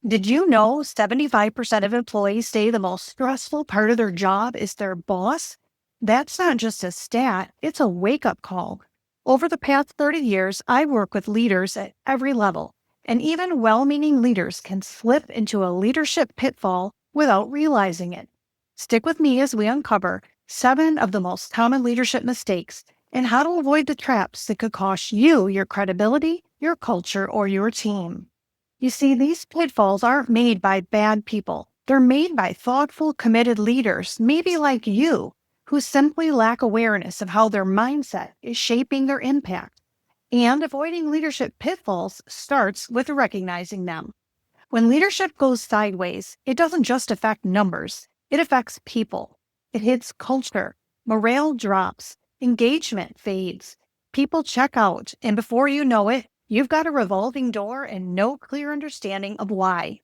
Did you know 75% of employees say the most stressful part of their job is their boss? That's not just a stat, it's a wake-up call. Over the past 30 years, I've worked with leaders at every level, and even well-meaning leaders can slip into a leadership pitfall without realizing it. Stick with me as we uncover 7 of the most common leadership mistakes and how to avoid the traps that could cost you your credibility, your culture, or your team. You see, these pitfalls aren't made by bad people. They're made by thoughtful, committed leaders, maybe like you, who simply lack awareness of how their mindset is shaping their impact. And avoiding leadership pitfalls starts with recognizing them. When leadership goes sideways, it doesn't just affect numbers, it affects people. It hits culture, morale drops, engagement fades, people check out, and before you know it, you've got a revolving door and no clear understanding of why.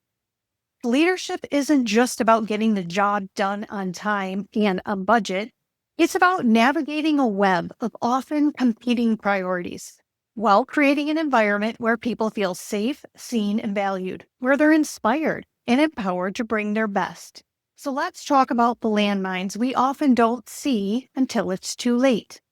Leadership isn't just about getting the job done on time and on budget. It's about navigating a web of often competing priorities while creating an environment where people feel safe, seen, and valued, where they're inspired and empowered to bring their best. So let's talk about the landmines we often don't see until it's too late.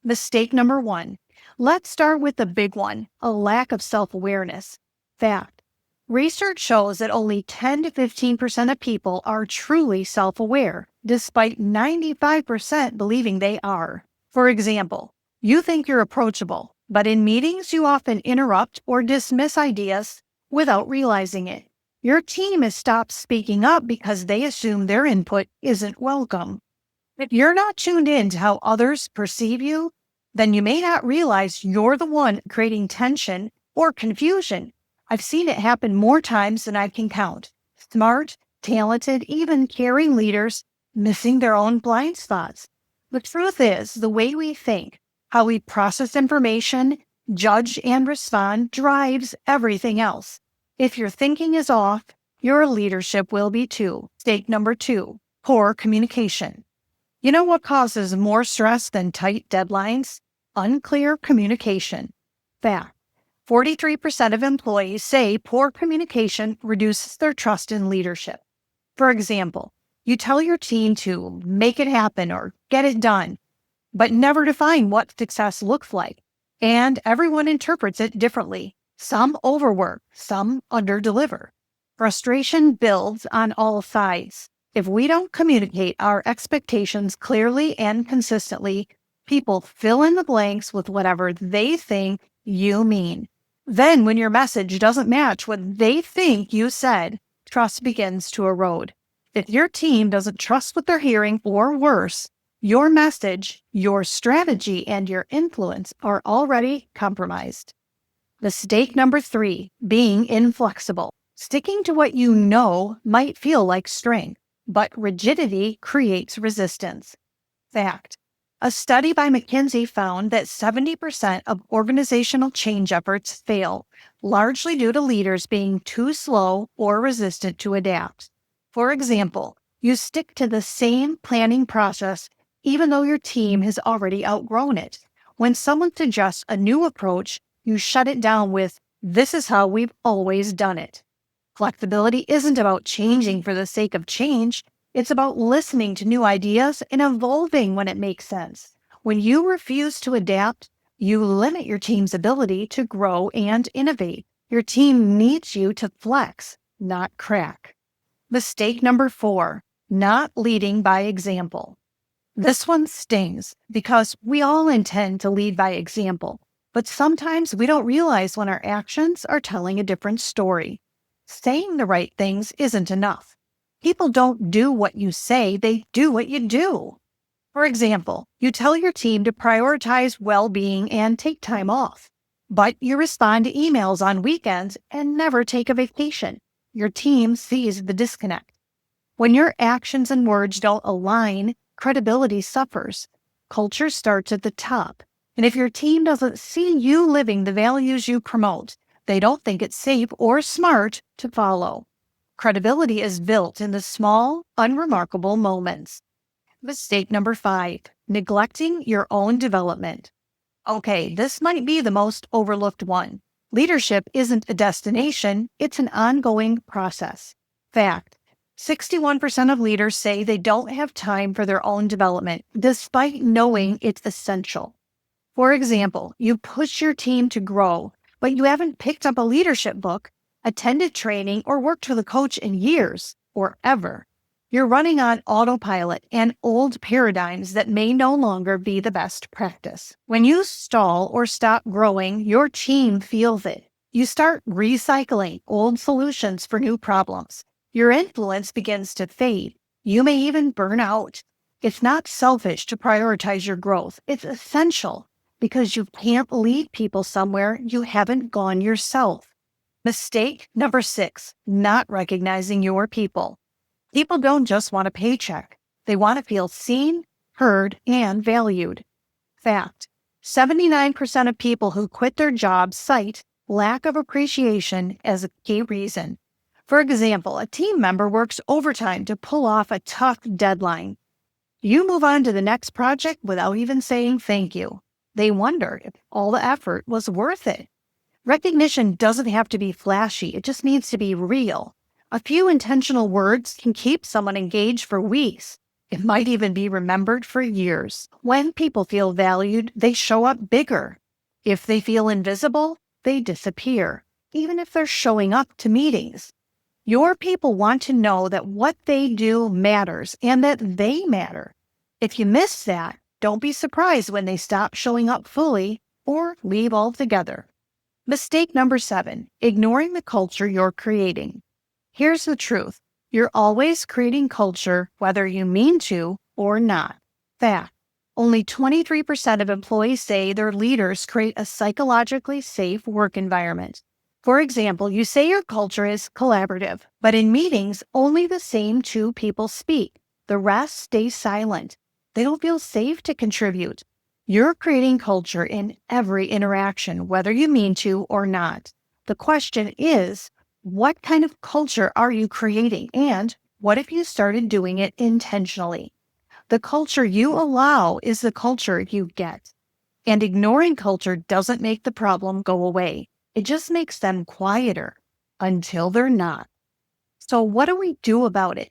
Mistake number 1. Let's start with the big one, a lack of self-awareness. Fact. Research shows that only 10 to 15% of people are truly self-aware, despite 95% believing they are. For example, you think you're approachable, but in meetings you often interrupt or dismiss ideas without realizing it. Your team has stopped speaking up because they assume their input isn't welcome. If you're not tuned in to how others perceive you, then you may not realize you're the one creating tension or confusion. I've seen it happen more times than I can count. Smart, talented, even caring leaders missing their own blind spots. The truth is, the way we think, how we process information, judge, and respond drives everything else. If your thinking is off, your leadership will be too. Mistake number 2, poor communication. You know what causes more stress than tight deadlines? Unclear communication. Fact. 43% of employees say poor communication reduces their trust in leadership. For example, you tell your team to make it happen or get it done, but never define what success looks like. And everyone interprets it differently. Some overwork, some underdeliver. Frustration builds on all sides. If we don't communicate our expectations clearly and consistently, people fill in the blanks with whatever they think you mean. Then, when your message doesn't match what they think you said, trust begins to erode. If your team doesn't trust what they're hearing, or worse, your message, your strategy, and your influence are already compromised. Mistake number 3, being inflexible. Sticking to what you know might feel like strength, but rigidity creates resistance. Fact. A study by McKinsey found that 70% of organizational change efforts fail, largely due to leaders being too slow or resistant to adapt. For example, you stick to the same planning process even though your team has already outgrown it. When someone suggests a new approach, you shut it down with, "This is how we've always done it." Flexibility isn't about changing for the sake of change. It's about listening to new ideas and evolving when it makes sense. When you refuse to adapt, you limit your team's ability to grow and innovate. Your team needs you to flex, not crack. Mistake number 4, not leading by example. This one stings because we all intend to lead by example, but sometimes we don't realize when our actions are telling a different story. Saying the right things isn't enough. People don't do what you say, they do what you do. For example, you tell your team to prioritize well-being and take time off, but you respond to emails on weekends and never take a vacation. Your team sees the disconnect. When your actions and words don't align, credibility suffers. Culture starts at the top, and if your team doesn't see you living the values you promote, they don't think it's safe or smart to follow. Credibility is built in the small, unremarkable moments. Mistake number 5, neglecting your own development. Okay, this might be the most overlooked one. Leadership isn't a destination, it's an ongoing process. Fact: 61% of leaders say they don't have time for their own development, despite knowing it's essential. For example, you push your team to grow, but you haven't picked up a leadership book, attended training, or worked with a coach in years or ever. You're running on autopilot and old paradigms that may no longer be the best practice. When you stall or stop growing, your team feels it. You start recycling old solutions for new problems. Your influence begins to fade. You may even burn out. It's not selfish to prioritize your growth. It's essential because you can't lead people somewhere you haven't gone yourself. Mistake number 6, not recognizing your people. People don't just want a paycheck. They want to feel seen, heard, and valued. Fact: 79% of people who quit their jobs cite lack of appreciation as a key reason. For example, a team member works overtime to pull off a tough deadline. You move on to the next project without even saying thank you. They wonder if all the effort was worth it. Recognition doesn't have to be flashy, it just needs to be real. A few intentional words can keep someone engaged for weeks. It might even be remembered for years. When people feel valued, they show up bigger. If they feel invisible, they disappear, even if they're showing up to meetings. Your people want to know that what they do matters and that they matter. If you miss that, don't be surprised when they stop showing up fully or leave altogether. Mistake number 7, ignoring the culture you're creating. Here's the truth: you're always creating culture whether you mean to or not. Fact: only 23% of employees say their leaders create a psychologically safe work environment. For example, you say your culture is collaborative, but in meetings, only the same 2 people speak. The rest stay silent. They don't feel safe to contribute. You're creating culture in every interaction, whether you mean to or not. The question is, what kind of culture are you creating? And what if you started doing it intentionally? The culture you allow is the culture you get. And ignoring culture doesn't make the problem go away. It just makes them quieter until they're not. So what do we do about it?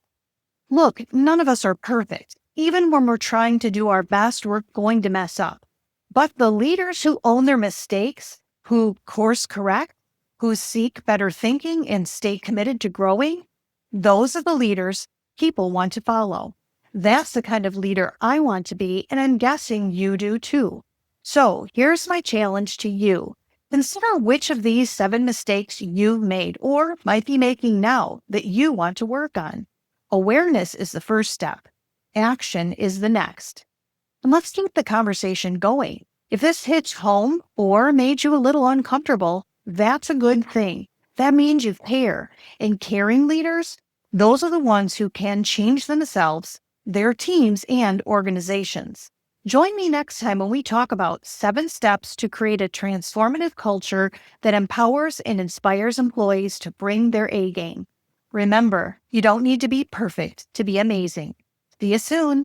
Look, none of us are perfect. Even when we're trying to do our best, we're going to mess up. But the leaders who own their mistakes, who course correct, who seek better thinking and stay committed to growing, those are the leaders people want to follow. That's the kind of leader I want to be, and I'm guessing you do too. So here's my challenge to you. Consider which of these 7 mistakes you've made or might be making now that you want to work on. Awareness is the first step. Action is the next. And let's keep the conversation going. If this hits home or made you a little uncomfortable, that's a good thing. That means you care. And caring leaders, those are the ones who can change themselves, their teams, and organizations. Join me next time when we talk about 7 steps to create a transformative culture that empowers and inspires employees to bring their A game. Remember, you don't need to be perfect to be amazing. See you soon.